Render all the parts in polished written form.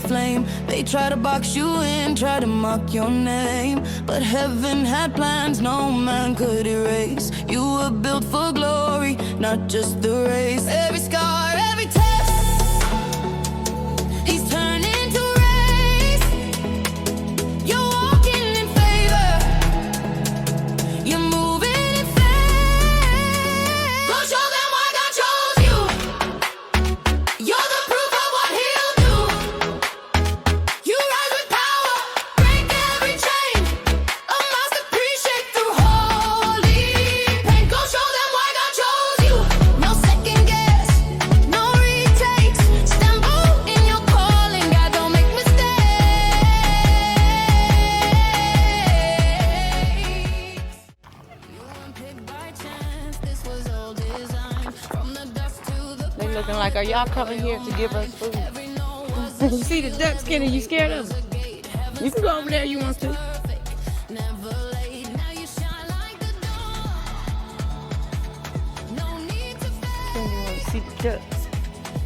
the flame. They try to box you in, try to mock your name, but heaven had plans no man could erase. You were built for glory, not just the race. Every scar, every test, he's turning to race. You're walking in favor, you're moving in faith. Go show them why God chose you. You're the proof of what he'll do. You rise with power, break every chain. A masterpiece shaped through holy pain. Go show them why God chose you. No second guess, no retakes. Stand bold in your calling, God, don't make mistakes. You weren't picked by chance, this was all designed. From the dust to the They looking like, are y'all coming here to give us food? every no was You see the ducks, Kenny? You scared of them? You can go over there. You want to? never late. Now you shine like the dawn. No need to fake. Kenny want to see the ducks.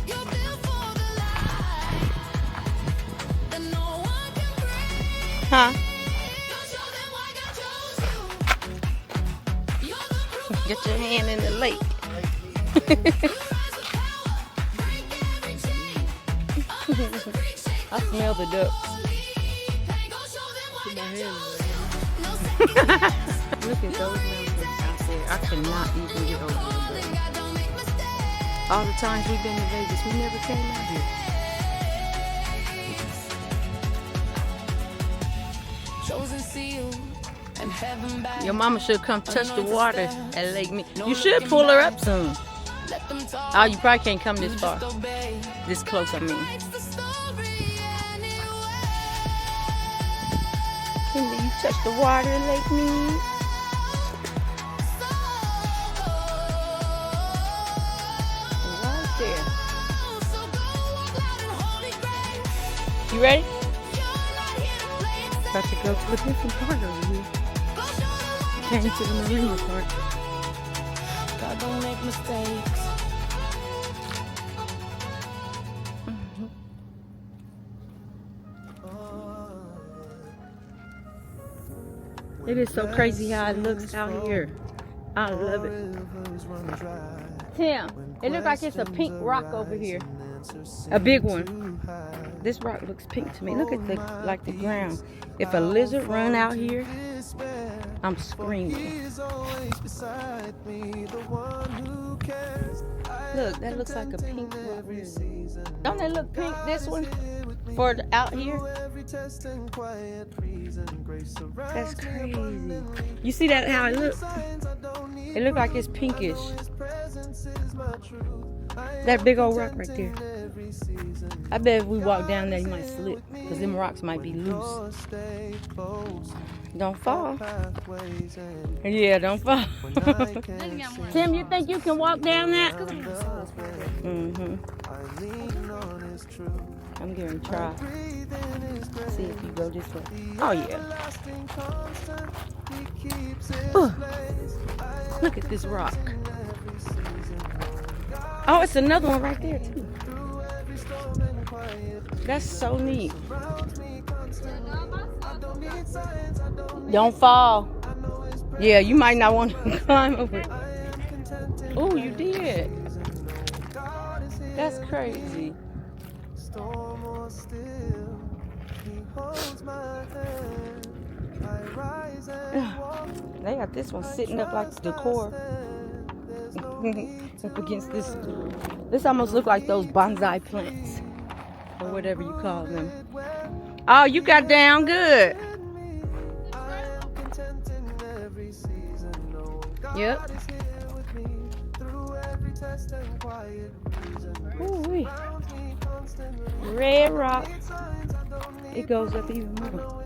You're built for the light that no one can break. Huh? Go show them why God chose you. You're the proof of Get your hand in the lake. you rise with power, break every chain. A masterpiece shaped I smell the ducks. holy pain. Go show them why God chose you. No Look at those mountains out there. I cannot even get over them. calling, God, don't make mistakes. All the times we've been to Vegas, we never came out here. Chosen seal and heaven back. Your mama should come touch the water at Lake Me. You should pull her up soon. Let them talk. Oh, you probably can't come this far. Just obey. This close, I mean. Writes the story anyway. Can you touch the water at Lake Me? Right there. So go walk loud in holy grace. You ready? You're not here to play it safe. About to go to a different part over here. Go show them Came to the marina part. God don't make mistakes. It is so crazy how it looks out here. I love it. Tim, it looks like it's a pink rock over here. A big one. This rock looks pink to me. Look at the ground. If a lizard run out here, I'm screaming. Look, that looks like a pink rock. Don't that look pink, this one? For out here? That's crazy. You see that how it looks? It looks like it's pinkish. That big old rock right there. I bet if we walk down there, you might slip. Because them rocks might be loose. Don't fall. Yeah, don't fall. Tim, you think you can walk down that? Mm-hmm. I'm going to try. See if you go this way. Oh, yeah. Look at this rock. Oh, it's another one right there, too. That's so neat. Don't fall. Yeah, you might not want to climb over it. Oh, you did. That's crazy. They got this one sitting up like decor. Up against this. This almost look like those bonsai plants. Or whatever you call them. Oh, you got down good. Yep. Ooh-wee. Red rock. It goes up even more.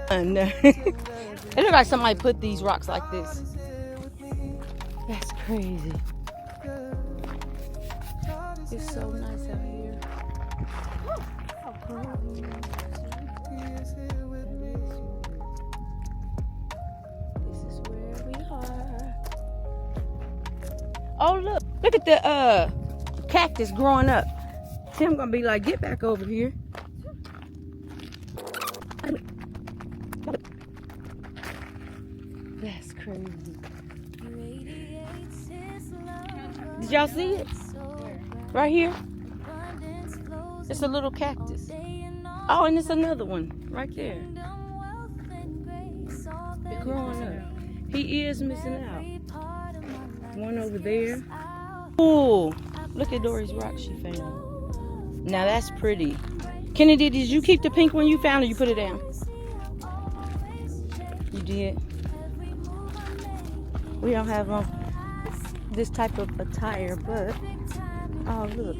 And it looks like somebody put these rocks like this. That's crazy. It's so nice out here. This is where we are. Oh, look at the cactus growing up. Tim gonna be like, get back over here. That's crazy. Did y'all see it? Right here? It's a little cactus. Oh, and it's another one right there. They're growing up. He is missing out. One over there. Oh, look at Dory's rock she found. Now that's pretty. Kennedy, did you keep the pink one you found or you put it down? You did? We don't have this type of attire, but oh look.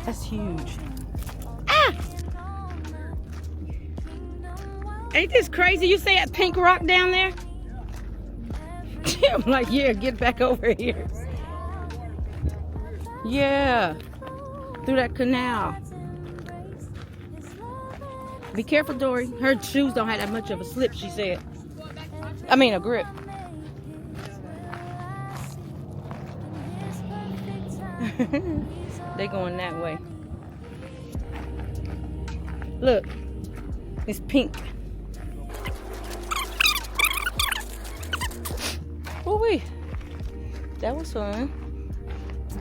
That's huge. Ah! Ain't this crazy? You see that pink rock down there? I'm like, yeah, get back over here. Yeah, through that canal. Be careful, Dory. Her shoes don't have that much of a slip, she said. I mean, a grip. They going that way. Look, it's pink. Ooh-wee. That was fun.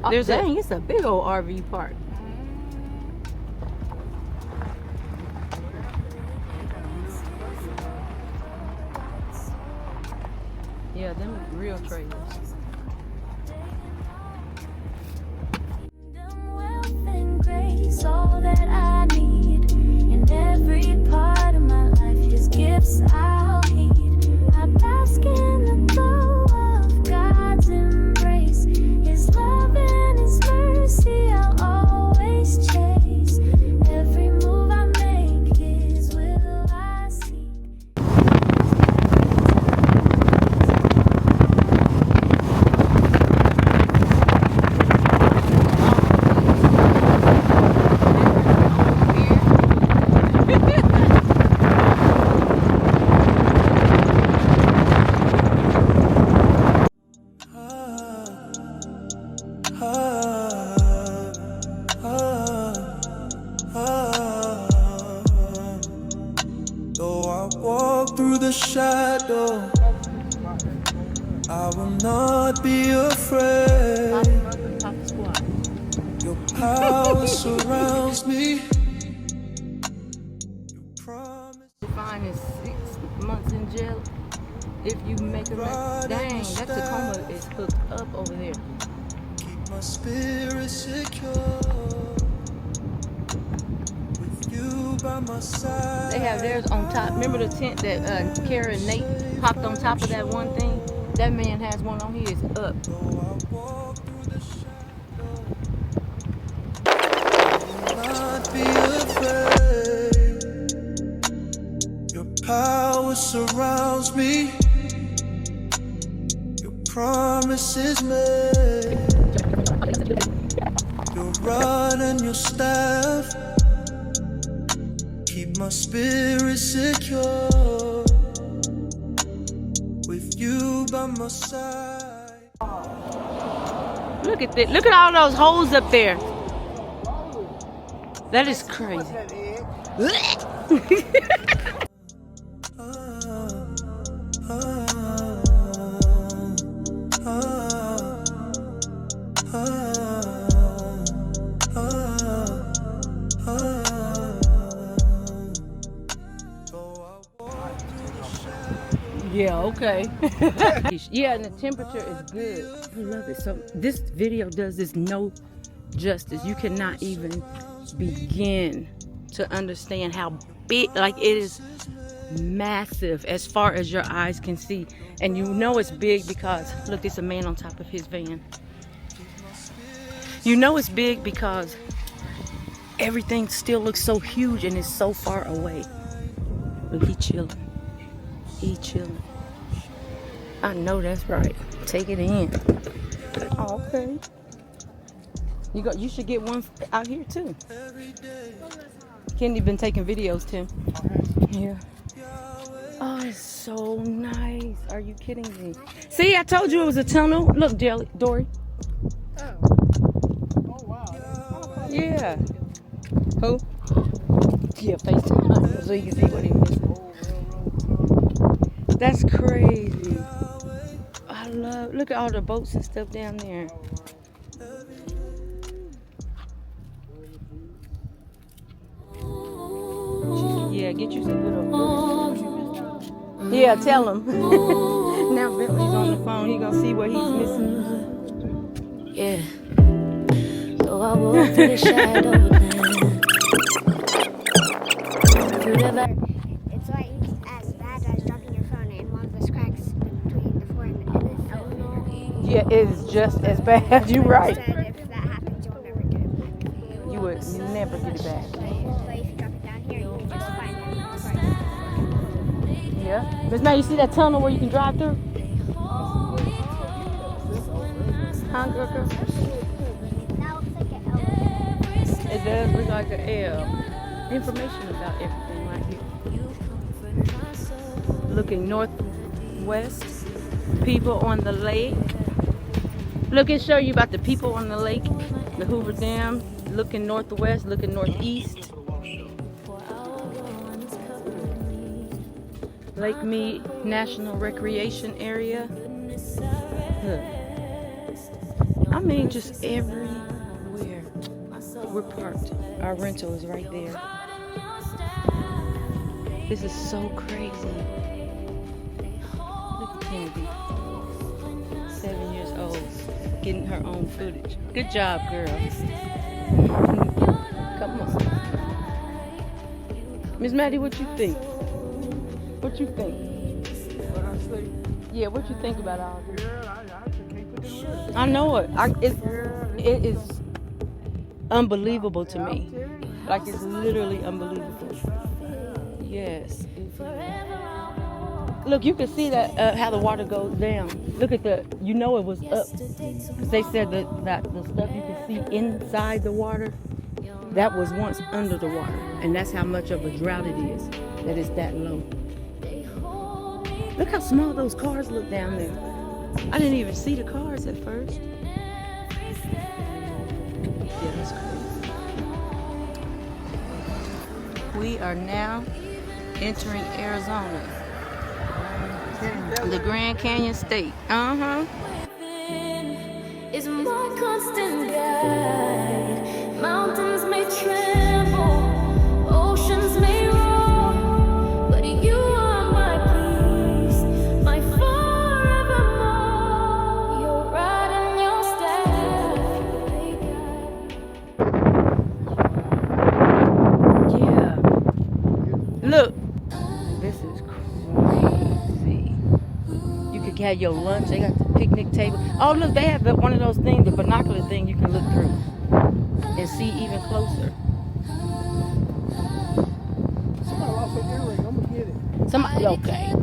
There's dang, it's a big old RV park. Yeah, them are real trailers. All that I need in every part of my life. His gifts I'll heed. I bask in the glow of God's embrace. His love and His mercy I'll always chase. Every move I make, His will I seek. Though I walk through the shadow, I will not be afraid. Your power surrounds me. Your promise. Fine is 6 months in jail if you make a mess. Dang, that Tacoma is hooked up over there. Keep my spirit secure. With you by my side. They have theirs on top. Remember the tent that Kara and Nate popped on top of that one thing? That man has one on his up. Though I walk through the shadow, I will not be afraid. Your power surrounds me. Your promise is made. Your rod and your staff keep my spirit secure. With you by my side. Look at that. Look at all those holes up there. That is crazy. Yeah, okay. Yeah, and the temperature is good. I love it. So this video does this no justice. You cannot even begin to understand how big, like it is massive as far as your eyes can see. And you know it's big because, look, there's a man on top of his van. You know it's big because everything still looks so huge and it's so far away. Look, he chilling. He chilling. I know that's right. Take it in. Oh, okay. You should get one out here too. Kennedy been taking videos, Tim. Yeah. Oh, it's so nice. Are you kidding me? See, I told you it was a tunnel. Look, Dory. Oh wow. Yeah. Who? Yeah, FaceTime so you can see what he's missing. That's crazy. I love. Look at all the boats and stuff down there. Yeah, get you some good old food. Yeah, tell him. Now Bentley's on the phone. He gonna see what he's missing. Yeah. So I walk through the shadow then. Through the back. It's like as bad as dropping your phone in one of those cracks between the floor and the elevator. Yeah, it is just as bad. You're right. Said if that happens, you'll never get it back. You would never get it back. But if you drop it down here, you can just find it. Yeah. Miss May, you see that tunnel where you can drive through? Huh, girl? That looks like an L. It does look like an L. Information about everything right here. Looking northwest, people on the lake. Look and show you about the people on the lake, the Hoover Dam. Looking northwest, looking northeast. Lake Mead National Recreation Area. Look. I mean, just everywhere. We're parked. Our rental is right there. This is so crazy. Look at Kennedy. 7 years old. Getting her own footage. Good job, girl. Come on. Miss Maddie, what you think? What you think? What I say? Yeah, what you think about all this? Yeah, I just can't put it in. I know it. It is unbelievable to me. Like, it's literally unbelievable. Yes. Look, you can see that how the water goes down. Look at the, you know it was up. They said that the stuff you can see inside the water, that was once under the water. And that's how much of a drought it is, that it's that low. Look how small those cars look down there. I didn't even see the cars at first. Yeah, that's crazy. We are now entering Arizona. The Grand Canyon State. Uh-huh. Is my constant guide. Mountains may tremble, oceans may roar, but you are my peace, my forevermore. Your rod and your staff. Yeah. Look. This is crazy. You could have your lunch. They got the picnic table. Oh, look, they have one of those things, the binocular thing you can look through and see even closer. Somebody lost an earring. I'm gonna get it. Somebody, okay.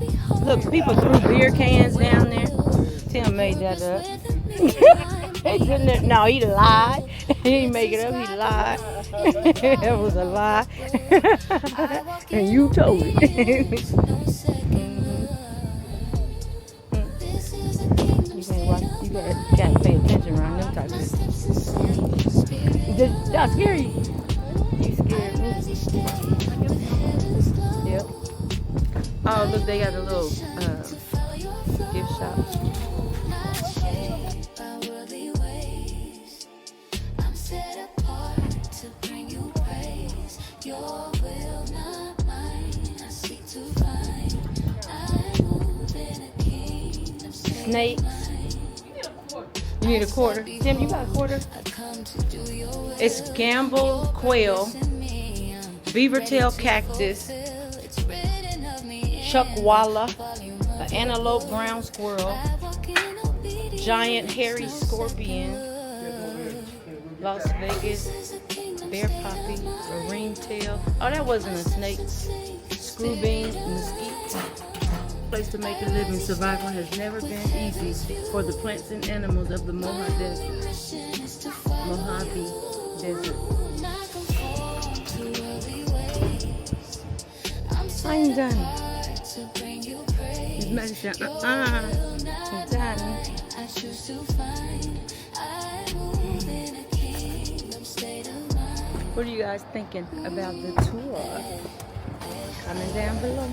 Look, people threw beer cans down there. Tim made that up. He's in there. No, he lied. He didn't make it up. He lied. That was a lie. And you told it. You gotta pay attention around them type of things. Did that scare you? You scared me. Yep. Oh, look, they got a little gift shop. Snakes. You need a quarter. Tim, you got a quarter? It's gamble quail, beaver tail cactus, chuckwalla, an antelope ground squirrel, giant hairy scorpion, Las Vegas, bear poppy, a ringtail. Oh, that wasn't a snake. Screw bean, mesquite. Place to make a living. Survival has never been easy for the plants and animals of the Mojave Desert. I ain't done. to bring you praise. This medicine, Your Johnny. will not lie. I choose to find. I move in a kingdom state of mind. What are you guys thinking about the tour? Comment down below.